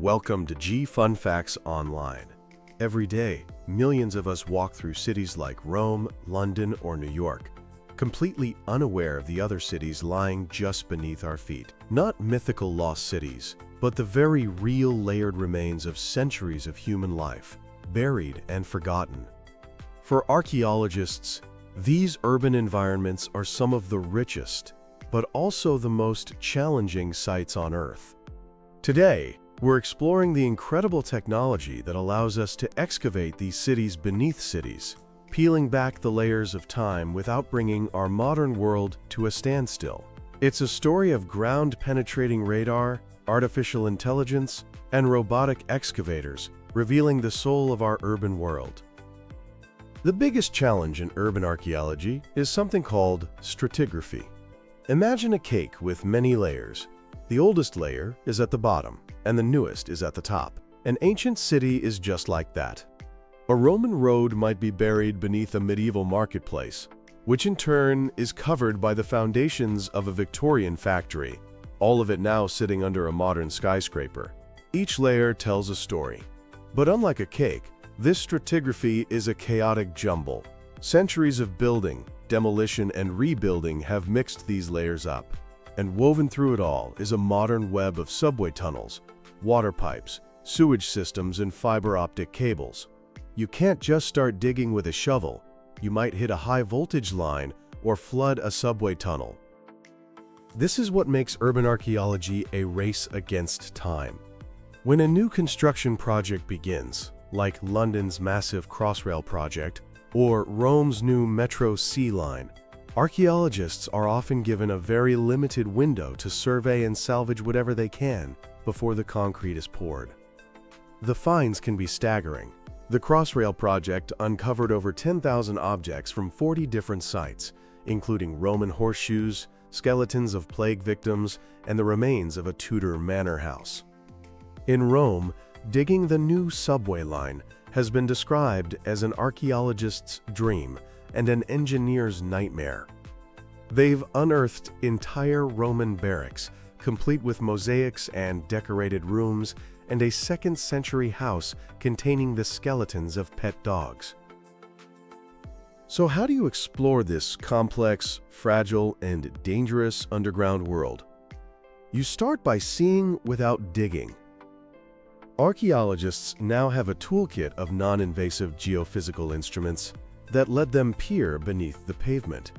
Welcome to G Fun Facts Online. Every day, millions of us walk through cities like Rome, London, or New York, completely unaware of the other cities lying just beneath our feet. Not mythical lost cities, but the very real layered remains of centuries of human life, buried and forgotten. For archaeologists, these urban environments are some of the richest, but also the most challenging sites on Earth. Today, we're exploring the incredible technology that allows us to excavate these cities beneath cities, peeling back the layers of time without bringing our modern world to a standstill. It's a story of ground-penetrating radar, artificial intelligence, and robotic excavators, revealing the soul of our urban world. The biggest challenge in urban archaeology is something called stratigraphy. Imagine a cake with many layers. The oldest layer is at the bottom, and the newest is at the top. An ancient city is just like that. A Roman road might be buried beneath a medieval marketplace, which in turn is covered by the foundations of a Victorian factory, all of it now sitting under a modern skyscraper. Each layer tells a story. But unlike a cake, this stratigraphy is a chaotic jumble. Centuries of building, demolition, and rebuilding have mixed these layers up. And woven through it all is a modern web of subway tunnels, water pipes, sewage systems, and fiber optic cables. You can't just start digging with a shovel. You might hit a high voltage line or flood a subway tunnel. This is what makes urban archaeology a race against time. When a new construction project begins, like London's massive Crossrail project or Rome's new Metro C line, archaeologists are often given a very limited window to survey and salvage whatever they can before the concrete is poured. The finds can be staggering. The Crossrail project uncovered over 10,000 objects from 40 different sites, including Roman horseshoes, skeletons of plague victims, and the remains of a Tudor manor house. In Rome, digging the new subway line has been described as an archaeologist's dream and an engineer's nightmare. They've unearthed entire Roman barracks, complete with mosaics and decorated rooms, and a 2nd century house containing the skeletons of pet dogs. So how do you explore this complex, fragile, and dangerous underground world? You start by seeing without digging. Archaeologists now have a toolkit of non-invasive geophysical instruments that let them peer beneath the pavement.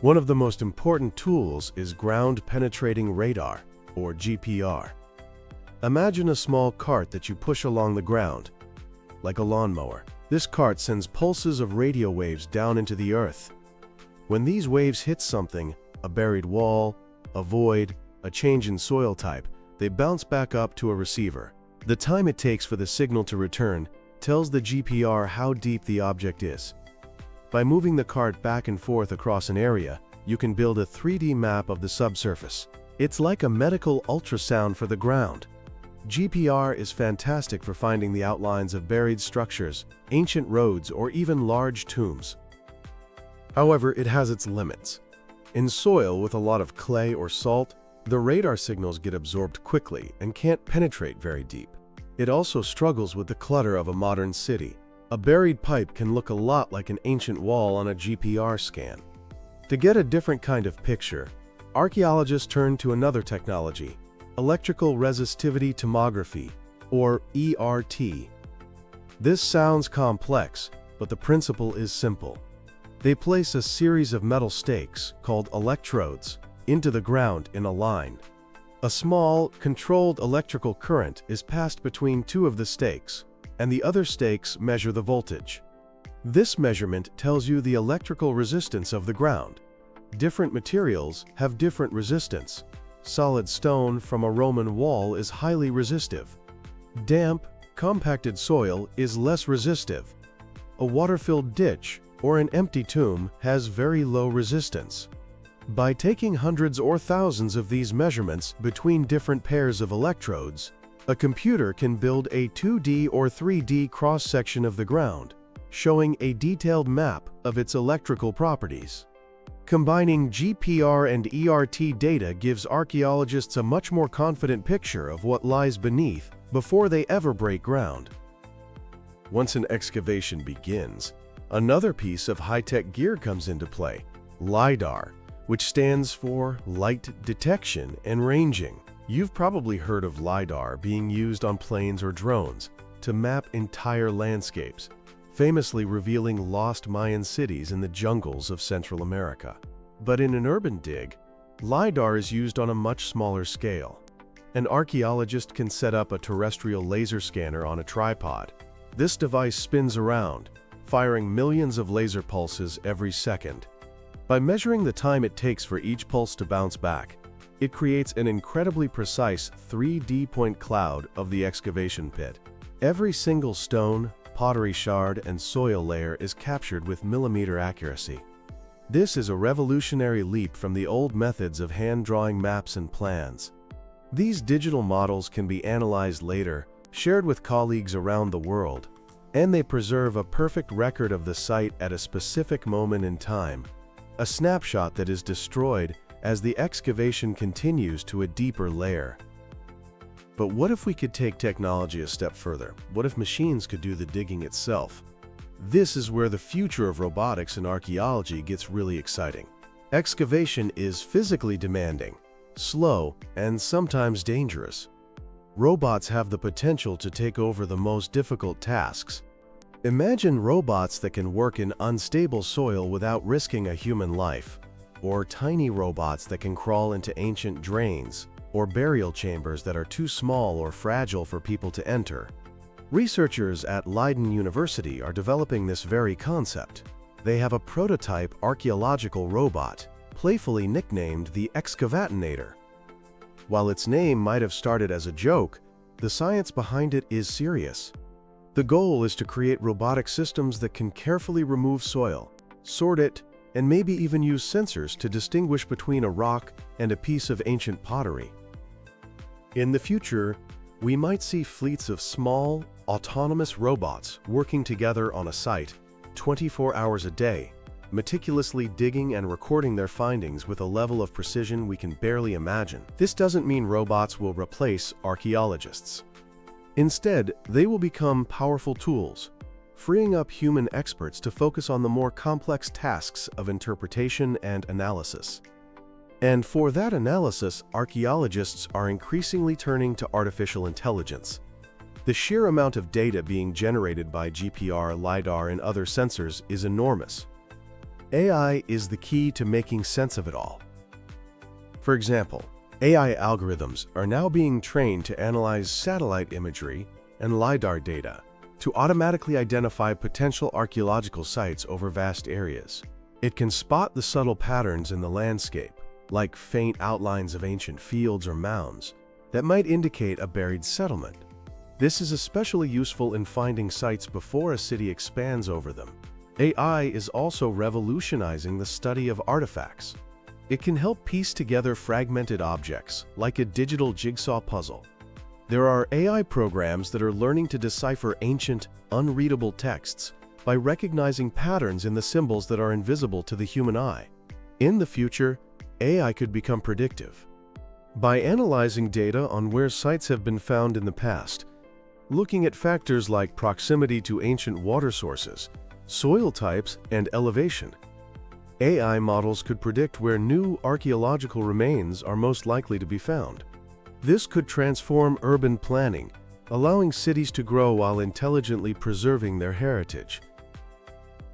One of the most important tools is ground-penetrating radar, or GPR. Imagine a small cart that you push along the ground, like a lawnmower. This cart sends pulses of radio waves down into the earth. When these waves hit something, a buried wall, a void, a change in soil type, they bounce back up to a receiver. The time it takes for the signal to return tells the GPR how deep the object is. By moving the cart back and forth across an area, you can build a 3D map of the subsurface. It's like a medical ultrasound for the ground. GPR is fantastic for finding the outlines of buried structures, ancient roads, or even large tombs. However, it has its limits. In soil with a lot of clay or salt, the radar signals get absorbed quickly and can't penetrate very deep. It also struggles with the clutter of a modern city. A buried pipe can look a lot like an ancient wall on a GPR scan. To get a different kind of picture, archaeologists turn to another technology, electrical resistivity tomography, or ERT. This sounds complex, but the principle is simple. They place a series of metal stakes, called electrodes, into the ground in a line. A small, controlled electrical current is passed between two of the stakes, and the other stakes measure the voltage. This measurement tells you the electrical resistance of the ground. Different materials have different resistance. Solid stone from a Roman wall is highly resistive. Damp, compacted soil is less resistive. A water-filled ditch or an empty tomb has very low resistance. By taking hundreds or thousands of these measurements between different pairs of electrodes, a computer can build a 2D or 3D cross-section of the ground, showing a detailed map of its electrical properties. Combining GPR and ERT data gives archaeologists a much more confident picture of what lies beneath before they ever break ground. Once an excavation begins, another piece of high-tech gear comes into play, LiDAR, which stands for light detection and ranging. You've probably heard of LiDAR being used on planes or drones to map entire landscapes, famously revealing lost Mayan cities in the jungles of Central America. But in an urban dig, LiDAR is used on a much smaller scale. An archaeologist can set up a terrestrial laser scanner on a tripod. This device spins around, firing millions of laser pulses every second. By measuring the time it takes for each pulse to bounce back, it creates an incredibly precise 3D point cloud of the excavation pit. Every single stone, pottery shard, and soil layer is captured with millimeter accuracy. This is a revolutionary leap from the old methods of hand-drawing maps and plans. These digital models can be analyzed later, shared with colleagues around the world, and they preserve a perfect record of the site at a specific moment in time, a snapshot that is destroyed as the excavation continues to a deeper layer. But what if we could take technology a step further? What if machines could do the digging itself? This is where the future of robotics and archaeology gets really exciting. Excavation is physically demanding, slow, and sometimes dangerous. Robots have the potential to take over the most difficult tasks. Imagine robots that can work in unstable soil without risking a human life, or tiny robots that can crawl into ancient drains, or burial chambers that are too small or fragile for people to enter. Researchers at Leiden University are developing this very concept. They have a prototype archaeological robot, playfully nicknamed the Excavating. While its name might have started as a joke, the science behind it is serious. The goal is to create robotic systems that can carefully remove soil, sort it, and maybe even use sensors to distinguish between a rock and a piece of ancient pottery. In the future, we might see fleets of small, autonomous robots working together on a site 24 hours a day, meticulously digging and recording their findings with a level of precision we can barely imagine. This doesn't mean robots will replace archaeologists. Instead, they will become powerful tools, freeing up human experts to focus on the more complex tasks of interpretation and analysis. And for that analysis, archaeologists are increasingly turning to artificial intelligence. The sheer amount of data being generated by GPR, LiDAR, and other sensors is enormous. AI is the key to making sense of it all. For example, AI algorithms are now being trained to analyze satellite imagery and LiDAR data to automatically identify potential archaeological sites over vast areas. It can spot the subtle patterns in the landscape, like faint outlines of ancient fields or mounds, that might indicate a buried settlement. This is especially useful in finding sites before a city expands over them. AI is also revolutionizing the study of artifacts. It can help piece together fragmented objects, like a digital jigsaw puzzle. There are AI programs that are learning to decipher ancient, unreadable texts by recognizing patterns in the symbols that are invisible to the human eye. In the future, AI could become predictive. By analyzing data on where sites have been found in the past, looking at factors like proximity to ancient water sources, soil types, and elevation, AI models could predict where new archaeological remains are most likely to be found. This could transform urban planning, allowing cities to grow while intelligently preserving their heritage.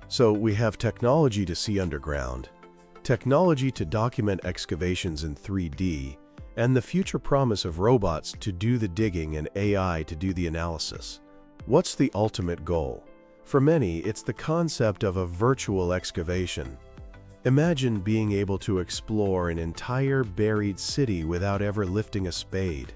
So we have technology to see underground, technology to document excavations in 3D, and the future promise of robots to do the digging and AI to do the analysis. What's the ultimate goal? For many, it's the concept of a virtual excavation. Imagine being able to explore an entire buried city without ever lifting a spade.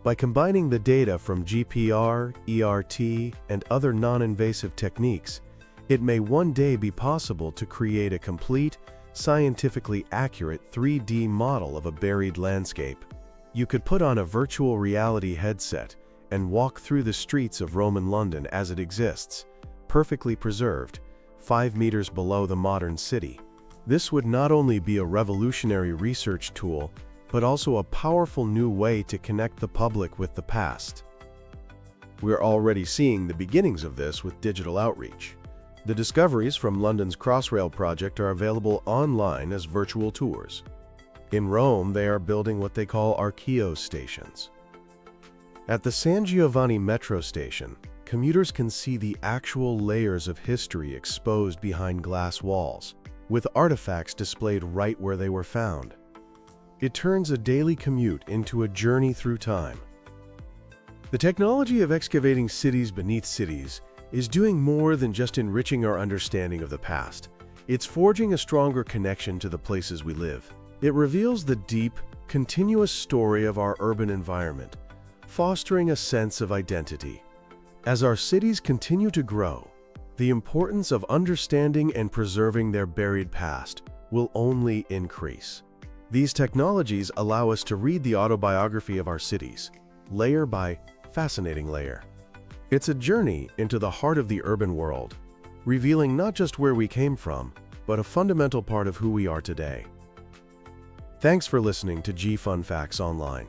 By combining the data from GPR, ERT, and other non-invasive techniques, it may one day be possible to create a complete, scientifically accurate 3D model of a buried landscape. You could put on a virtual reality headset and walk through the streets of Roman London as it exists, perfectly preserved, 5 meters below the modern city. This would not only be a revolutionary research tool, but also a powerful new way to connect the public with the past. We're already seeing the beginnings of this with digital outreach. The discoveries from London's Crossrail project are available online as virtual tours. In Rome, they are building what they call Archaeology stations. At the San Giovanni metro station, commuters can see the actual layers of history exposed behind glass walls, with artifacts displayed right where they were found. It turns a daily commute into a journey through time. The technology of excavating cities beneath cities is doing more than just enriching our understanding of the past. It's forging a stronger connection to the places we live. It reveals the deep, continuous story of our urban environment, fostering a sense of identity. As our cities continue to grow, the importance of understanding and preserving their buried past will only increase. These technologies allow us to read the autobiography of our cities, layer by fascinating layer. It's a journey into the heart of the urban world, revealing not just where we came from, but a fundamental part of who we are today. Thanks for listening to Fun Facts Online.